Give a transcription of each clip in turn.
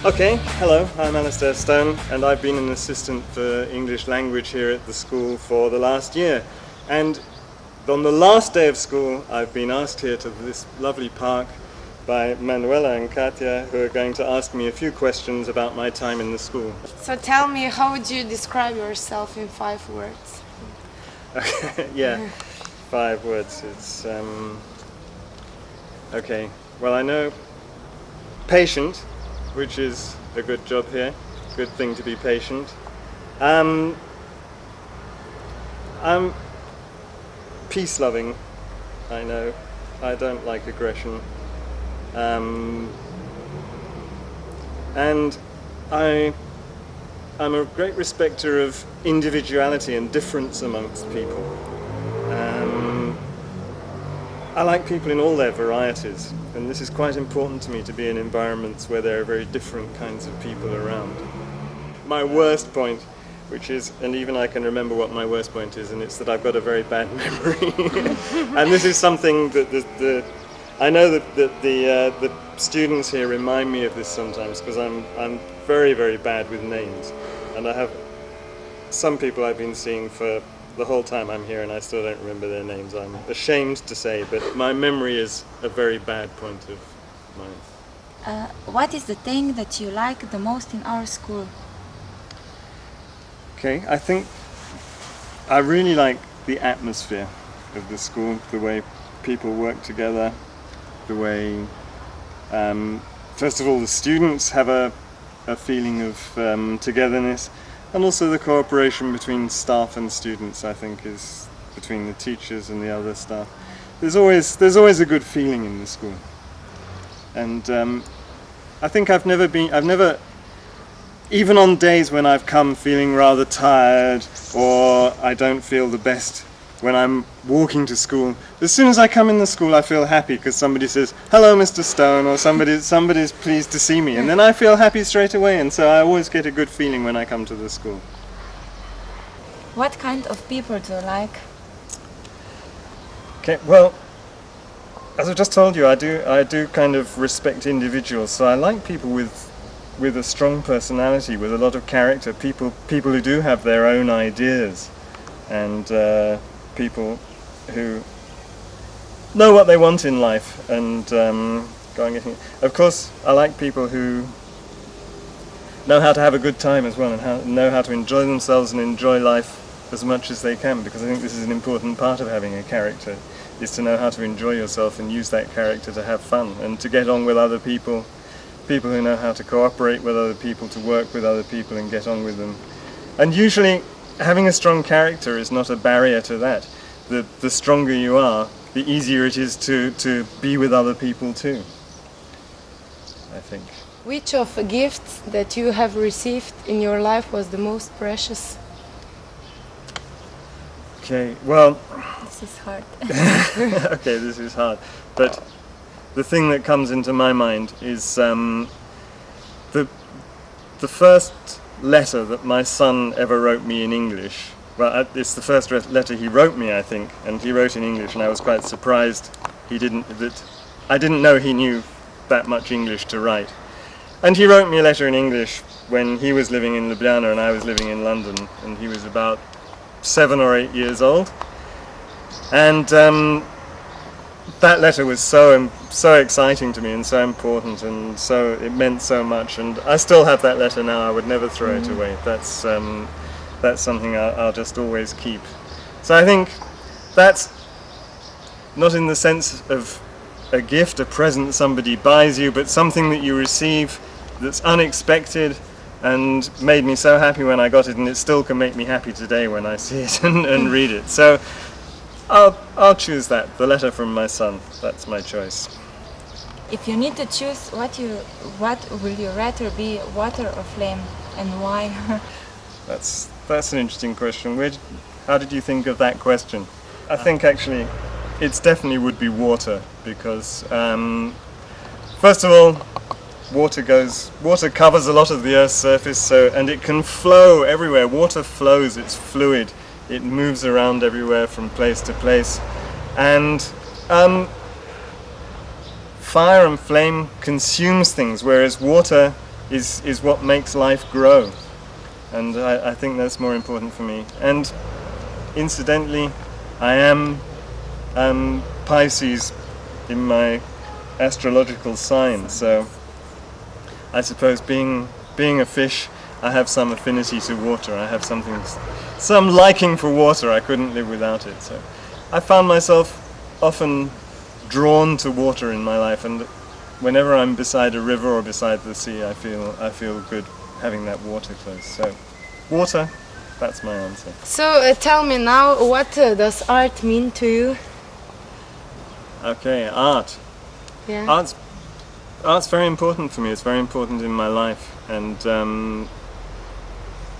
Okay, hello, I'm Alastair Stone and I've been an assistant for English language here at the school for the last year. And on the last day of school I've been asked here to this lovely park by Manuela and Katia, who are going to ask me a few questions about my time in the school. So tell me, how would you describe yourself in 5 words? Yeah, 5 words. It's okay. Well, I know patient, which is a good job here. Good thing to be patient. I'm peace-loving. I know. I don't like aggression. And I'm a great respecter of individuality and difference amongst people. I like people in all their varieties, and this is quite important to me, to be in environments where there are very different kinds of people around. My worst point, which is, and even I can remember what my worst point is, and it's that I've got a very bad memory. And this is something that I know that the students here remind me of this sometimes, because I'm very, very bad with names, and I have some people I've been seeing for the whole time I'm here and I still don't remember their names. I'm ashamed to say, but my memory is a very bad point of mine. What is the thing that you like the most in our school? Okay, I think I really like the atmosphere of the school, the way people work together, the way, first of all, the students have a feeling of togetherness, and also the cooperation between staff and students, I think, is between the teachers and the other staff. There's always a good feeling in the school, and I think I've never, even on days when I've come feeling rather tired or I don't feel the best when I'm walking to school, as soon as I come in the school I feel happy because somebody says, "Hello, Mr. Stone," or somebody's pleased to see me, and then I feel happy straight away, and so I always get a good feeling when I come to the school. What kind of people do you like? Okay, well, as I just told you, I do kind of respect individuals, so I like people with a strong personality, with a lot of character, people who do have their own ideas, and people who know what they want in life and go on getting it. Of course, I like people who know how to have a good time as well, and know how to enjoy themselves and enjoy life as much as they can, because I think this is an important part of having a character, is to know how to enjoy yourself and use that character to have fun and to get on with other people, people who know how to cooperate with other people, to work with other people and get on with them. And usually having a strong character is not a barrier to that. The stronger you are, the easier it is to be with other people too, I think. Which of the gifts that you have received in your life was the most precious? Okay, well... This is hard. Okay, this is hard. But the thing that comes into my mind is the first letter that my son ever wrote me in English. Well, it's the first letter he wrote me, I think, and he wrote in English, and I was quite surprised I didn't know he knew that much English to write. And he wrote me a letter in English when he was living in Ljubljana and I was living in London, and he was about 7 or 8 years old. And that letter was so exciting to me and so important, and so it meant so much, and I still have that letter now. I would never throw it away. That's something I'll just always keep. So I think that's not in the sense of a gift, a present somebody buys you, but something that you receive that's unexpected and made me so happy when I got it, and it still can make me happy today when I see it and read it. So I'll choose that, the letter from my son. That's my choice. If you need to choose, what will you rather be, water or flame, and why? That's an interesting question. How did you think of that question? I think actually it definitely would be water, because first of all, water covers a lot of the Earth's surface, and it can flow everywhere. Water flows, it's fluid. It moves around everywhere from place to place, and fire and flame consumes things, whereas water is what makes life grow, and I think that's more important for me. And incidentally, I am Pisces in my astrological sign, so I suppose being a fish, I have some affinity to water. I have some liking for water. I couldn't live without it. So I found myself often drawn to water in my life, and whenever I'm beside a river or beside the sea, I feel good having that water close. So water, that's my answer. So tell me now, what does art mean to you? Okay, art. Yeah. Art's very important for me. It's very important in my life, and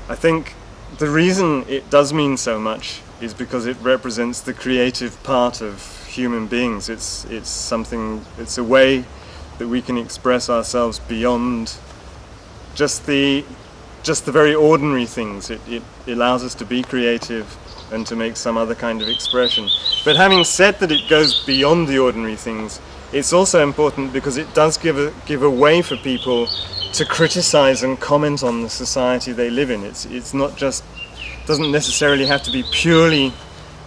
I think the reason it does mean so much is because it represents the creative part of human beings. It's something. It's a way that we can express ourselves beyond just the very ordinary things. It allows us to be creative and to make some other kind of expression. But having said that, it goes beyond the ordinary things. It's also important because it does give a way for people to criticize and comment on the society they live in. It's not just, doesn't necessarily have to be purely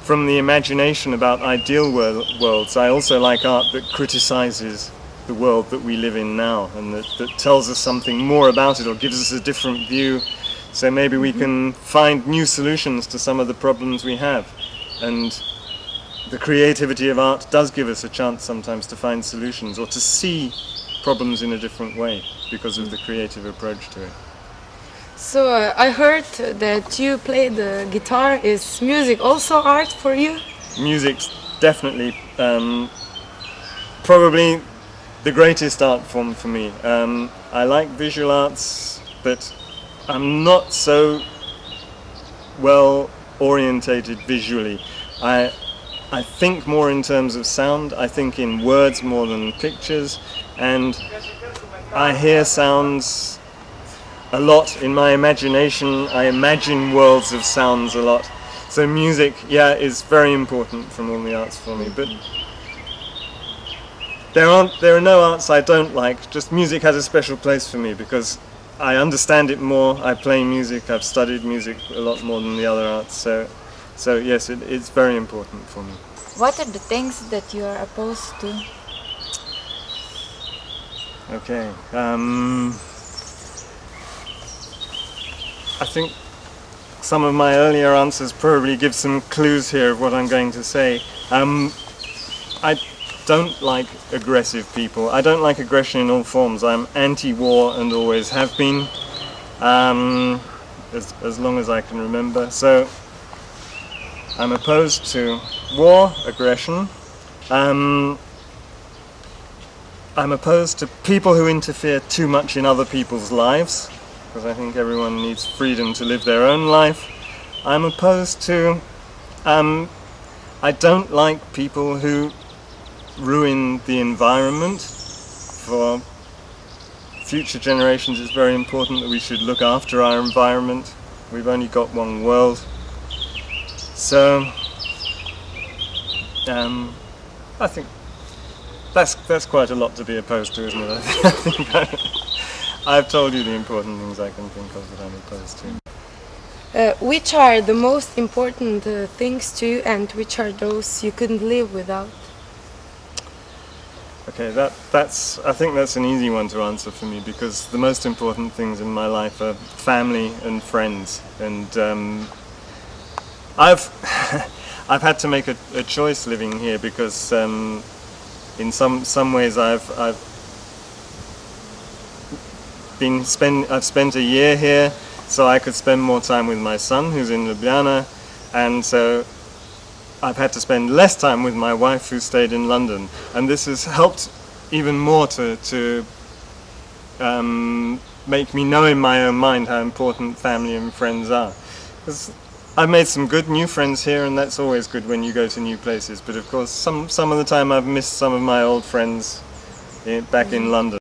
from the imagination about ideal worlds. I also like art that criticizes the world that we live in now, and that tells us something more about it or gives us a different view, so maybe we can find new solutions to some of the problems we have. And the creativity of art does give us a chance sometimes to find solutions or to see problems in a different way because of the creative approach to it. So I heard that you play the guitar. Is music also art for you? Music's definitely probably the greatest art form for me. I like visual arts, but I'm not so well orientated visually. I think more in terms of sound. I think in words more than pictures, and I hear sounds a lot in my imagination. I imagine worlds of sounds a lot. So music, yeah, is very important from all the arts for me. But there are no arts I don't like. Just music has a special place for me because I understand it more. I play music. I've studied music a lot more than the other arts. So yes, it's very important for me. What are the things that you are opposed to? Okay. I think some of my earlier answers probably give some clues here of what I'm going to say. I don't like aggressive people. I don't like aggression in all forms. I'm anti-war and always have been, as long as I can remember. So I'm opposed to war, aggression. I'm opposed to people who interfere too much in other people's lives, because I think everyone needs freedom to live their own life. I'm opposed to, I don't like people who ruin the environment. For future generations, it's very important that we should look after our environment. We've only got one world. So, I think that's quite a lot to be opposed to, isn't it? I think I've told you the important things I can think of that I'm opposed to. Which are the most important things to you, and which are those you couldn't live without? Okay, I think that's an easy one to answer for me, because the most important things in my life are family and friends, and I've had to make a choice living here because in some ways I've spent a year here so I could spend more time with my son who's in Ljubljana, and so I've had to spend less time with my wife who stayed in London, and this has helped even more to make me know in my own mind how important family and friends are. 'Cause I've made some good new friends here, and that's always good when you go to new places, but of course some of the time I've missed some of my old friends back in London.